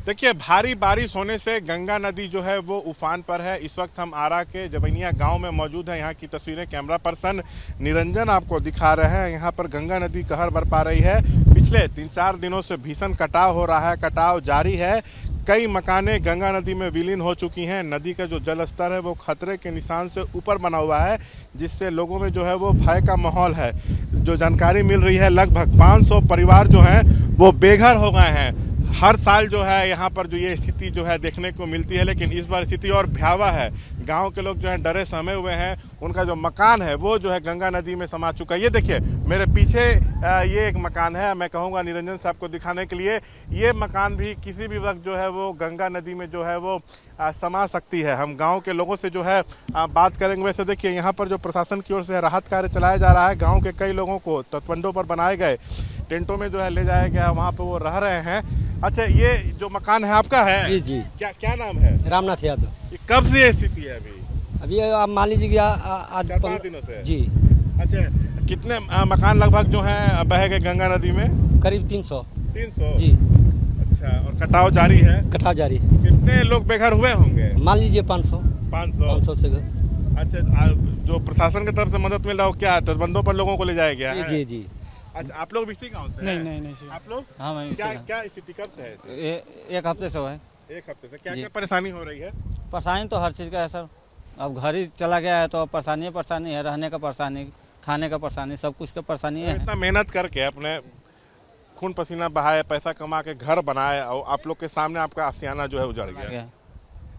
देखिए, भारी बारिश होने से गंगा नदी जो है वो उफान पर है। इस वक्त हम आरा के जवैनिया गांव में मौजूद हैं। यहाँ की तस्वीरें कैमरा पर्सन निरंजन आपको दिखा रहे हैं। यहाँ पर गंगा नदी कहर बरपा रही है। पिछले 3-4 दिनों से भीषण कटाव हो रहा है, कटाव जारी है। कई मकानें गंगा नदी में विलीन हो चुकी हैं। नदी का जो जल स्तर है वो खतरे के निशान से ऊपर बना हुआ है, जिससे लोगों में जो है वो भय का माहौल है। जो जानकारी मिल रही है, लगभग 500 परिवार जो हैं वो बेघर हो गए हैं। हर साल जो है यहाँ पर जो ये स्थिति जो है देखने को मिलती है, लेकिन इस बार स्थिति और भयावह है। गांव के लोग जो है डरे सहमे हुए हैं। उनका जो मकान है वो जो है गंगा नदी में समा चुका है। ये देखिए मेरे पीछे ये एक मकान है। मैं कहूँगा निरंजन साहब को दिखाने के लिए, ये मकान भी किसी भी वक्त जो है वो गंगा नदी में जो है वो समा सकती है। हम गाँव के लोगों से जो है बात करेंगे। वैसे देखिए यहाँ पर जो प्रशासन की ओर से राहत कार्य चलाया जा रहा है, गाँव के कई लोगों को तटबंधों पर बनाए गए टेंटों में जो है ले जाया गया, वहाँ पर वो रह रहे हैं। अच्छा, ये जो मकान है आपका है? जी जी। क्या क्या नाम है? रामनाथ यादव। ये कब से ये स्थिति है अभी आप मान लीजिए आज 4-5 दिनों से? जी। अच्छा, कितने मकान लगभग जो है बह गए गंगा नदी में? करीब 300। 300 जी। अच्छा, और कटाव जारी है? कटाव जारी। कितने लोग बेघर हुए होंगे? मान लीजिए 500 500 से घर। अच्छा, जो प्रशासन की तरफ से मदद मिल रहा हो, क्या तटबंधों पर लोगों को ले जाया गया है? जी जी। अच्छा, आप लोग भी इसी गाँव से? नहीं आप लोग? हाँ, मैं क्या क्या स्थिति कब से है? एक हफ्ते से है। एक हफ्ते से क्या क्या परेशानी हो रही है? परेशानी तो हर चीज़ का है सर। अब घर ही चला गया है तो परेशानी है, रहने का परेशानी, खाने का परेशानी, सब कुछ का परेशानी है। इतना मेहनत करके अपने खून पसीना बहाए, पैसा कमा के घर बनाए, और आप लोग के सामने आपका आशियाना जो है उजड़ गया।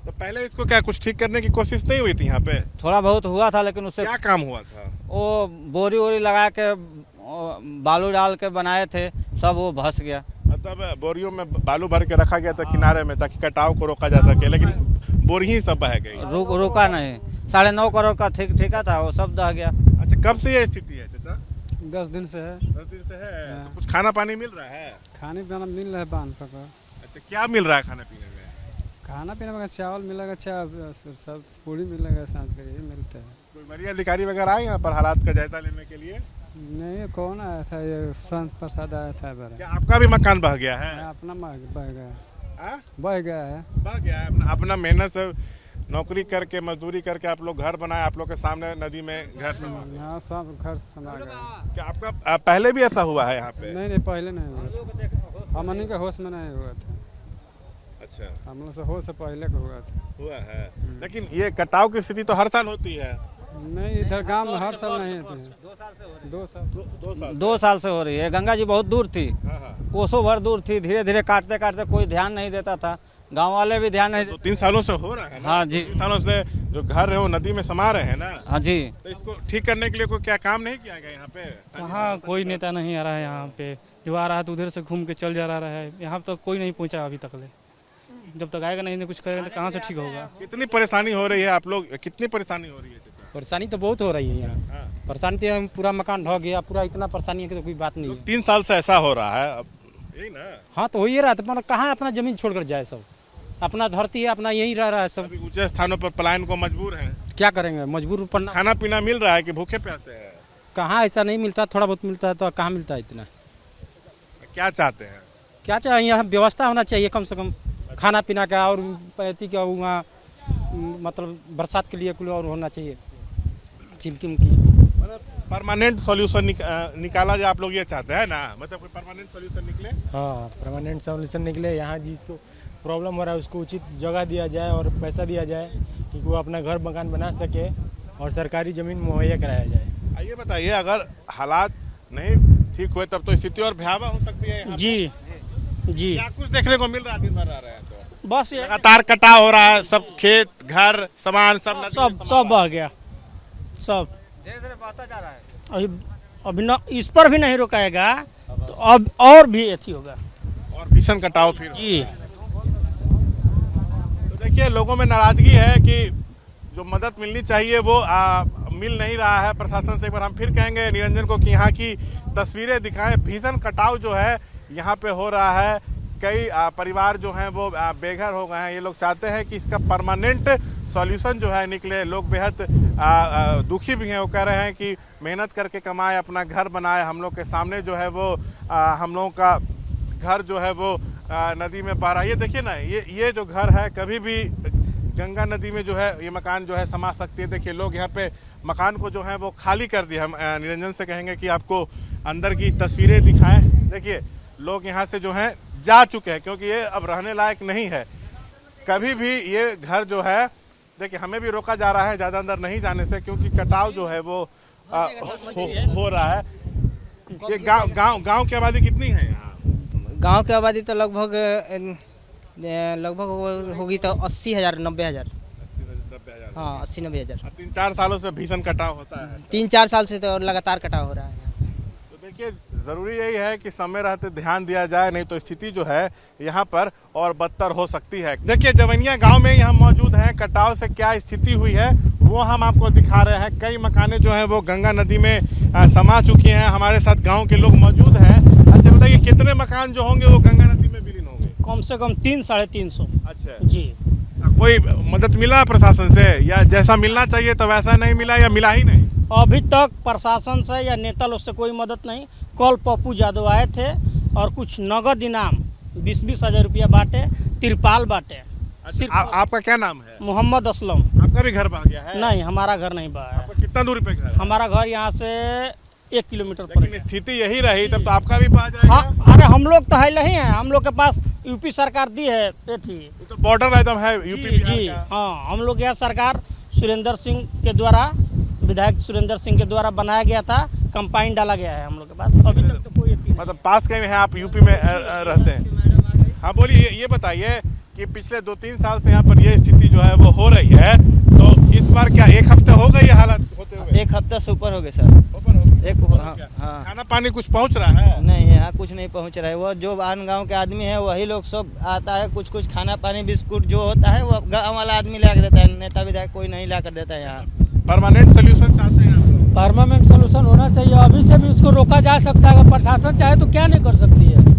तो पहले इसको क्या कुछ ठीक करने की कोशिश नहीं हुई थी यहाँ पे? थोड़ा बहुत हुआ था, लेकिन उससे क्या काम हुआ था? वो बोरी वोरी लगा के बालू डाल के बनाए थे, सब वो धंस गया। मतलब बोरियों में बालू भर के रखा गया था किनारे में, ताकि कटाव को रोका जा सके, लेकिन बोरी ही सब बह गई। रुका नहीं। 9.5 करोड़ का ठेका था, वो सब दह गया। अच्छा, कब से ये स्थिति है चाचा? 10 दिन से है। 10 दिन से है। तो कुछ खाना पानी मिल रहा है? खाने पीना मिल रहा है बांध पर। अच्छा, क्या मिल रहा है खाने पीने में? खाना पीने में चावल मिलेगा, सब पूरी मिलेगा, साथ के यही मिलता है। कोई बड़ी अधिकारी वगैरह आए यहाँ पर हालात का जायजा लेने के लिए? नहीं, कौन आया था? ये संत प्रसाद आया था। क्या आपका भी मकान बह गया है? अपना बह गया, बह गया है। अपना मेहनत से नौकरी करके, मजदूरी करके आप लोग घर बनाए, आप लोग के सामने नदी में घर समा। हाँ, सब घर समा गया। क्या आपका पहले भी ऐसा हुआ है यहाँ पे? नहीं, पहले नहीं हुआ था। हमनी के होश में नहीं हुआ था। अच्छा, हम लोग से होश से पहले का हुआ है। लेकिन ये कटाव की स्थिति तो हर साल होती है? नहीं, इधर गांव में हर साल नहीं होती है। 2 साल से हो रही है। गंगा जी बहुत दूर थी, कोसों भर दूर थी। धीरे धीरे काटते काटते कोई ध्यान नहीं देता था, गांव वाले भी ध्यान नहीं। 3 सालों से हो रहा है ना? हाँ जी। 3 सालों से जो घर है वो नदी में समा रहे हैं ना? हाँ जी। तो इसको ठीक करने के लिए कोई क्या काम नहीं किया गया यहाँ पे? कहाँ कोई नेता नहीं आ रहा है यहाँ पे। जो आ रहा है तो उधर से घूम के चल जा रहा है। यहाँ तक कोई नहीं पहुँचा अभी तक ले। जब तक आएगा नहीं कुछ करेगा तो कहाँ से ठीक होगा। कितनी परेशानी हो रही है? आप लोग कितनी परेशानी हो रही है? परेशानी तो बहुत हो रही है यहाँ। परेशानी तो पूरा मकान ढह गया, पूरा इतना परेशानी है कि तो कोई बात नहीं है। 3 साल से ऐसा हो रहा है अब, यही ना? हाँ, तो हो ही रहा था। कहाँ अपना जमीन छोड़कर जाए, सब अपना धरती है, अपना यहीं रह रहा है सब। ऊंचे स्थानों पर पलायन को मजबूर है। क्या करेंगे, मजबूर पर। खाना पीना मिल रहा है कि भूखे प्यासे है? कहाँ, ऐसा नहीं मिलता। थोड़ा बहुत मिलता है, तो कहाँ मिलता है इतना। क्या चाहते हैं? क्या चाहिए, यहाँ व्यवस्था होना चाहिए कम से कम खाना पीना का, और पैती का वहाँ मतलब बरसात के लिए कुछ और होना चाहिए, चिमकिम की। मतलब परमानेंट सॉल्यूशन निकाला जाए, आप लोग ये चाहते हैं ना? मतलब कोई परमानेंट सॉल्यूशन निकले? हाँ, परमानेंट सॉल्यूशन निकले। यहाँ जिसको प्रॉब्लम हो रहा है उसको उचित जगह दिया जाए और पैसा दिया जाए कि वो अपना घर मकान बना सके, और सरकारी ज़मीन मुहैया कराया जाए। आइए बताइए, अगर हालात नहीं ठीक हुए तब तो स्थिति और भयावह हो सकती है यहाँ? जी जी। क्या कुछ देखने को मिल रहा है दिन भर रह रहे हैं तो? बस लगातार कटाव हो रहा है, सब खेत घर सामान सब बह गया, सब धीरे धीरे बहता जा रहा है। अभी न इस पर भी नहीं रुकाएगा तो अब और भी अथी होगा, और भीषण कटाव फिर। जी। तो देखिए, लोगों में नाराजगी है कि जो मदद मिलनी चाहिए वो मिल नहीं रहा है प्रशासन से। एक बार हम फिर कहेंगे निरंजन को कि यहाँ की तस्वीरें दिखाएं। भीषण कटाव जो है यहाँ पे हो रहा है। कई परिवार जो हैं वो बेघर हो गए हैं। ये लोग चाहते हैं कि इसका परमानेंट सॉल्यूशन जो है निकले। लोग बेहद दुखी भी हैं। वो कह रहे हैं कि मेहनत करके कमाए, अपना घर बनाए। हम लोग के सामने जो है वो हम लोगों का घर जो है वो नदी में बह रहा है। ये देखिए ना, ये जो घर है कभी भी गंगा नदी में जो है ये मकान जो है समा सकती है। देखिए लोग यहाँ पे मकान को जो है वो खाली कर दिया। हम निरंजन से कहेंगे कि आपको अंदर की तस्वीरें दिखाएं। देखिए लोग यहाँ से जो हैं जा चुके हैं क्योंकि ये अब रहने लायक नहीं है। कभी भी ये घर जो है, देखिए हमें भी रोका जा रहा है ज़्यादा अंदर नहीं जाने से क्योंकि कटाव जो है वो हो रहा है। ये गांव की आबादी कितनी है यहाँ? गांव की आबादी तो लगभग होगी तो 80,000 90,000। हाँ 80-90,000। 3-4 सालों से भीषण कटाव होता है। 3-4 साल से तो लगातार कटाव हो रहा है। तो देखिए ज़रूरी यही है कि समय रहते ध्यान दिया जाए, नहीं तो स्थिति जो है यहाँ पर और बदतर हो सकती है। देखिए जवैनिया गांव में हम मौजूद हैं। कटाव से क्या स्थिति हुई है वो हम आपको दिखा रहे हैं। कई मकानें जो हैं वो गंगा नदी में समा चुकी हैं। हमारे साथ गाँव के लोग मौजूद हैं। अच्छा बताइए कितने मकान जो होंगे वो गंगा नदी में विलीन होंगे? कम से कम 300-350। अच्छा जी। कोई मदद मिला प्रशासन से या जैसा मिलना चाहिए तो वैसा नहीं मिला या मिला ही नहीं? अभी तक प्रशासन से या नेता लोग से कोई मदद नहीं। कल पप्पू यादव आए थे और कुछ नगद इनाम 20-20 हज़ार रुपया बांटे, तिरपाल बांटे। अच्छा, आपका क्या नाम है? मोहम्मद असलम। आपका भी घर बह गया है? नहीं, हमारा घर नहीं बहा है। आपका कितना दूरी पे घर है? हमारा घर यहाँ से 1 किलोमीटर पर। लेकिन स्थिति यही रही तब तो आपका भी बह जाएगा। हाँ, अरे हम लोग तो है नहीं है। हम लोग के पास यूपी सरकार दी है तो बॉर्डर एकदम है यूपी जी। हाँ, हम लोग यह सरकार सुरेंद्र सिंह के द्वारा, विधायक सुरेंद्र सिंह के द्वारा बनाया गया था। कंपाइन डाला गया है हम लोग के पास। अभी तक तो कोई मतलब पास कहीं है? आप यूपी में रहते हैं? हाँ बोलिए, ये बताइए कि पिछले 2-3 साल से यहाँ पर ये स्थिति जो है वो हो रही है, तो इस बार क्या 1 हफ्ते हो गई ये हालत होते हुए? 1 हफ्ता से ऊपर हो गए सर। ऊपर हो गए? हाँ। खाना पानी कुछ पहुँच रहा है? नहीं, यहाँ कुछ नहीं पहुँच रहा है। वो जो आन गांव के आदमी है वही लोग सब आता है। कुछ खाना पानी बिस्कुट जो होता है वो गाँव वाला आदमी ला कर देता है। नेता विधायक कोई नहीं ला कर देता है यहाँ। परमानेंट सोल्यूशन चाहते हैं आप लोग? परमानेंट सोल्यूशन होना चाहिए। अभी से भी इसको रोका जा सकता है। अगर प्रशासन चाहे तो क्या नहीं कर सकती है।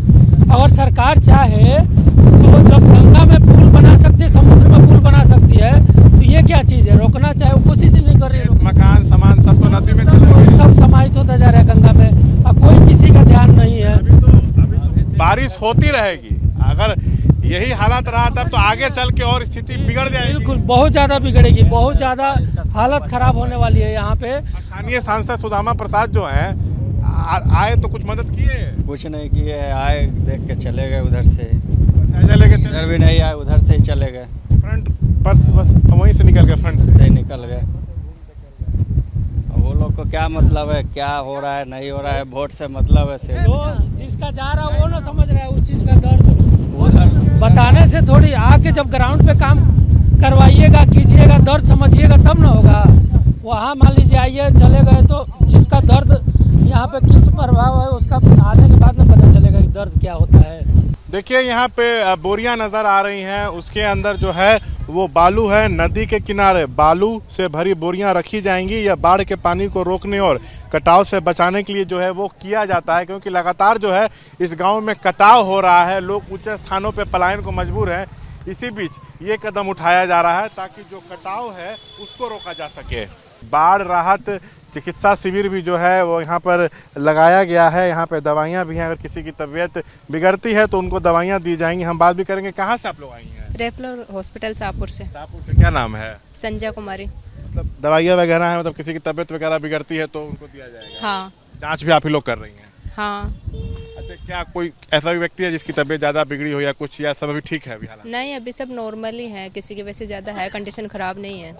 अगर सरकार चाहे तो जब गंगा में पुल बना सकती है, समुद्र में पुल बना सकती है, तो ये क्या चीज़ है? रोकना चाहे, वो कोशिश ही नहीं कर रही है। मकान सामान सब तो नदी में चले गए, सब समाहित होता जा रहा है गंगा में और कोई किसी का ध्यान नहीं है। अभी तो बारिश होती रहेगी। अगर यही हालत रहा तब तो आगे चल के और स्थिति बिगड़ जाएगी। बिल्कुल, बहुत ज़्यादा बिगड़ेगी। बहुत ज़्यादा हालत खराब होने वाली है यहाँ पे। स्थानीय सांसद सुदामा प्रसाद जो हैं आए तो कुछ मदद किए? कुछ नहीं किए, आए देख के चले गए उधर से। इधर भी नहीं आए, उधर से ही चले गए। फ्रंट पर बस वहीं से निकल गए, फ्रंट से निकल गए। वो लोग को क्या मतलब है, क्या हो रहा है नहीं हो रहा है, वोट से मतलब है सिर्फ। जिसका जा रहा है वो ना समझ रहा है उस चीज़ का दर्द। बताने से थोड़ी, आके जब ग्राउंड पे काम करवाइएगा, कीजिएगा, दर्द समझिएगा तब ना होगा। वहाँ मान लीजिए आइए चले गए तो जिसका दर्द यहाँ पे किस प्रभाव है उसका आने के बाद में पता चलेगा कि दर्द क्या होता है। देखिए यहाँ पे बोरियां नज़र आ रही हैं, उसके अंदर जो है वो बालू है। नदी के किनारे बालू से भरी बोरियां रखी जाएंगी। यह बाढ़ के पानी को रोकने और कटाव से बचाने के लिए जो है वो किया जाता है, क्योंकि लगातार जो है इस गांव में कटाव हो रहा है। लोग ऊंचे स्थानों पे पलायन को मजबूर हैं। इसी बीच ये कदम उठाया जा रहा है ताकि जो कटाव है उसको रोका जा सके। बाढ़ राहत चिकित्सा शिविर भी जो है वो यहाँ पर लगाया गया है। यहाँ पे दवाइयाँ भी हैं। अगर किसी की तबीयत बिगड़ती है तो उनको दवाइयाँ दी जाएंगी। हम बात भी करेंगे। कहाँ से आप लोग आई हैं? रेफलर हॉस्पिटल शाहपुर से। शाहपुर से। क्या नाम है? संजय कुमारी। मतलब दवाइयाँ वगैरह हैं, मतलब किसी की तबीयत वगैरह बिगड़ती है तो उनको दिया जाएगा? हाँ। जाँच भी आप ही लोग कर रही हैं? हाँ। अच्छा, क्या कोई ऐसा भी व्यक्ति है जिसकी तबीयत ज़्यादा बिगड़ी हो या कुछ, या सब अभी ठीक है? अभी हालात नहीं, अभी सब नॉर्मल ही है। किसी की वैसे ज़्यादा है, कंडीशन ख़राब नहीं है।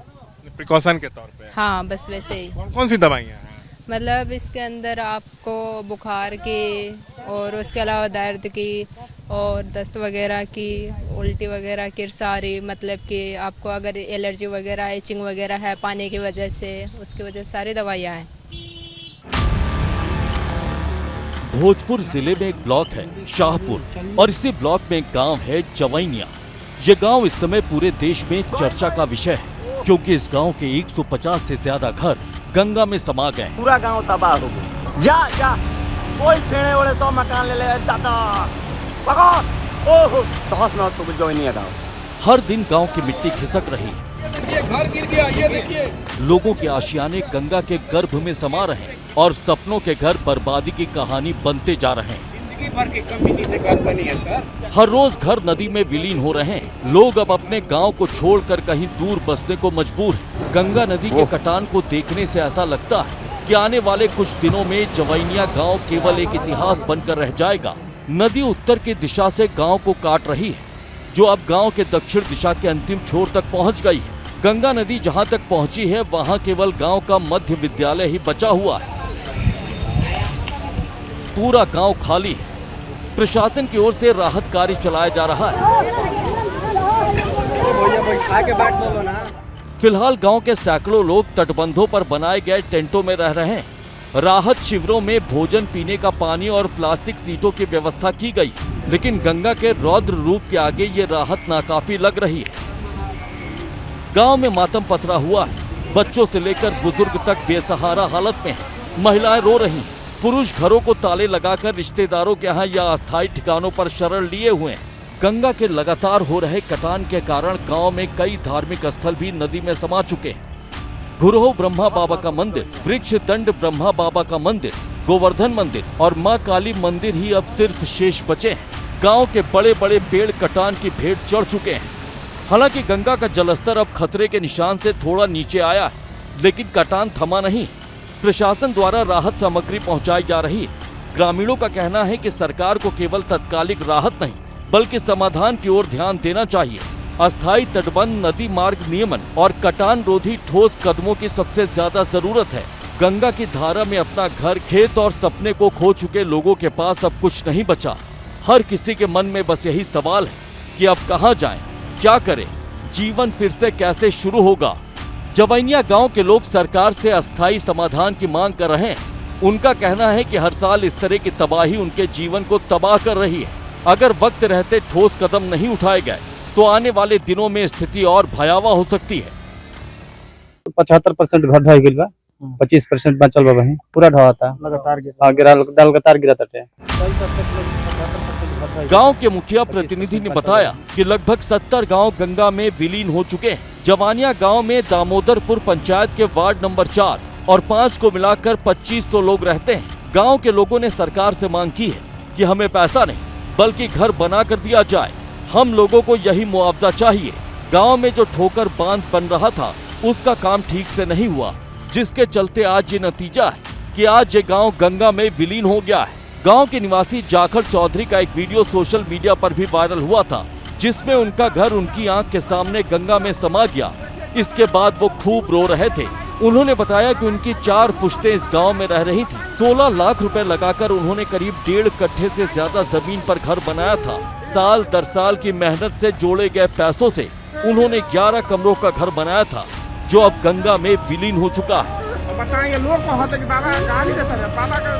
प्रिकॉशन के तौर पे? हाँ, बस वैसे ही। कौन सी दवाइयाँ हैं? मतलब इसके अंदर आपको बुखार की और उसके अलावा दर्द की और दस्त वगैरह की, उल्टी वगैरह की, सारी मतलब कि आपको अगर एलर्जी वगैरह, इचिंग वगैरह है पानी की वजह से, उसकी वजह से सारी दवाइयाँ हैं। भोजपुर जिले में एक ब्लॉक है शाहपुर और इसी ब्लॉक में एक गांव है जवैनिया। ये गांव इस समय पूरे देश में चर्चा का विषय है क्योंकि इस गांव के 150 से ज्यादा घर गंगा में समा गए। पूरा गांव तबाह हो गया। जा कोई फेड़े ओड़े तो मकान ले दादा ओहो तो जवैनिया गाँव। हर दिन गांव की मिट्टी खिसक रही है। घर गिर गया, ये देखिए। लोगों के आशियाने गंगा के गर्भ में समा रहे हैं और सपनों के घर बर्बादी की कहानी बनते जा रहे हैं। हर रोज घर नदी में विलीन हो रहे हैं। लोग अब अपने गांव को छोड़कर कहीं दूर बसने को मजबूर हैं। गंगा नदी के कटान को देखने से ऐसा लगता है कि आने वाले कुछ दिनों में जवैनिया गांव केवल एक इतिहास बनकर रह जाएगा। नदी उत्तर की दिशा से गांव को काट रही है, जो अब गांव के दक्षिण दिशा के अंतिम छोर तक पहुंच गई है। गंगा नदी जहां तक पहुंची है, वहां केवल गांव का मध्य विद्यालय ही बचा हुआ है। पूरा गांव खाली है। प्रशासन की ओर से राहत कार्य चलाया जा रहा है। फिलहाल गांव के सैकड़ों लोग तटबंधों पर बनाए गए टेंटों में रह रहे हैं। राहत शिविरों में भोजन, पीने का पानी और प्लास्टिक सीटों की व्यवस्था की गई, लेकिन गंगा के रौद्र रूप के आगे ये राहत नाकाफी लग रही है। गांव में मातम पसरा हुआ है। बच्चों से लेकर बुजुर्ग तक बेसहारा हालत में है। महिलाएं रो रही हैं। पुरुष घरों को ताले लगाकर रिश्तेदारों के यहाँ या अस्थायी ठिकानों पर शरण लिए हुए हैं। गंगा के लगातार हो रहे कटान के कारण गांव में कई धार्मिक स्थल भी नदी में समा चुके हैं। घुरोह ब्रह्मा बाबा का मंदिर, वृक्ष दंड ब्रह्मा बाबा का मंदिर, गोवर्धन मंदिर और मां काली मंदिर ही अब सिर्फ शेष बचे हैं। गांव के बड़े बड़े पेड़ कटान की भेंट चढ़ चुके हैं। हालांकि गंगा का जलस्तर अब खतरे के निशान से थोड़ा नीचे आया है, लेकिन कटान थमा नहीं। प्रशासन द्वारा राहत सामग्री पहुंचाई जा रही है। ग्रामीणों का कहना है कि सरकार को केवल तत्कालिक राहत नहीं, बल्कि समाधान की ओर ध्यान देना चाहिए। अस्थायी तटबंध, नदी मार्ग नियमन और कटान रोधी ठोस कदमों की सबसे ज्यादा जरूरत है। गंगा की धारा में अपना घर, खेत और सपने को खो चुके लोगों के पास अब कुछ नहीं बचा। हर किसी के मन में बस यही सवाल है कि अब कहां जाएं, क्या करें, जीवन फिर से कैसे शुरू होगा। जवैनिया गांव के लोग सरकार से अस्थायी समाधान की मांग कर रहे हैं। उनका कहना है कि हर साल इस तरह की तबाही उनके जीवन को तबाह कर रही है। अगर वक्त रहते ठोस कदम नहीं उठाए गए तो आने वाले दिनों में स्थिति और भयावह हो सकती है। 75% घर ढह गइल बा, 25% बचल बा। वहीं पूरा ढहाता लगातार गिरा ताटे। गांव के मुखिया प्रतिनिधि ने बताया कि लगभग 70 गांव गंगा में विलीन हो चुके हैं। जवानिया गांव में दामोदरपुर पंचायत के वार्ड नंबर 4 और 5 को मिलाकर 2500 लोग रहते हैं। गांव के लोगों ने सरकार से मांग की है कि हमें पैसा नहीं बल्कि घर बना कर दिया जाए। हम लोगों को यही मुआवजा चाहिए। गांव में जो ठोकर बांध बन रहा था उसका काम ठीक से नहीं हुआ, जिसके चलते आज ये नतीजा है कि आज ये गांव गंगा में विलीन हो गया है। गांव के निवासी जाखड़ चौधरी का एक वीडियो सोशल मीडिया पर भी वायरल हुआ था, जिसमें उनका घर उनकी आंख के सामने गंगा में समा गया। इसके बाद वो खूब रो रहे थे। उन्होंने बताया कि उनकी 4 पुश्तें इस गांव में रह रही थी। 16 लाख रुपए लगाकर उन्होंने करीब 1.5 कट्ठे से ज्यादा जमीन पर घर बनाया था। साल दर साल की मेहनत से जोड़े गए पैसों से उन्होंने 11 कमरों का घर बनाया था, जो अब गंगा में विलीन हो चुका है। बताइए, लोग कहते कि बाबा गाली देते रहे, बाबा का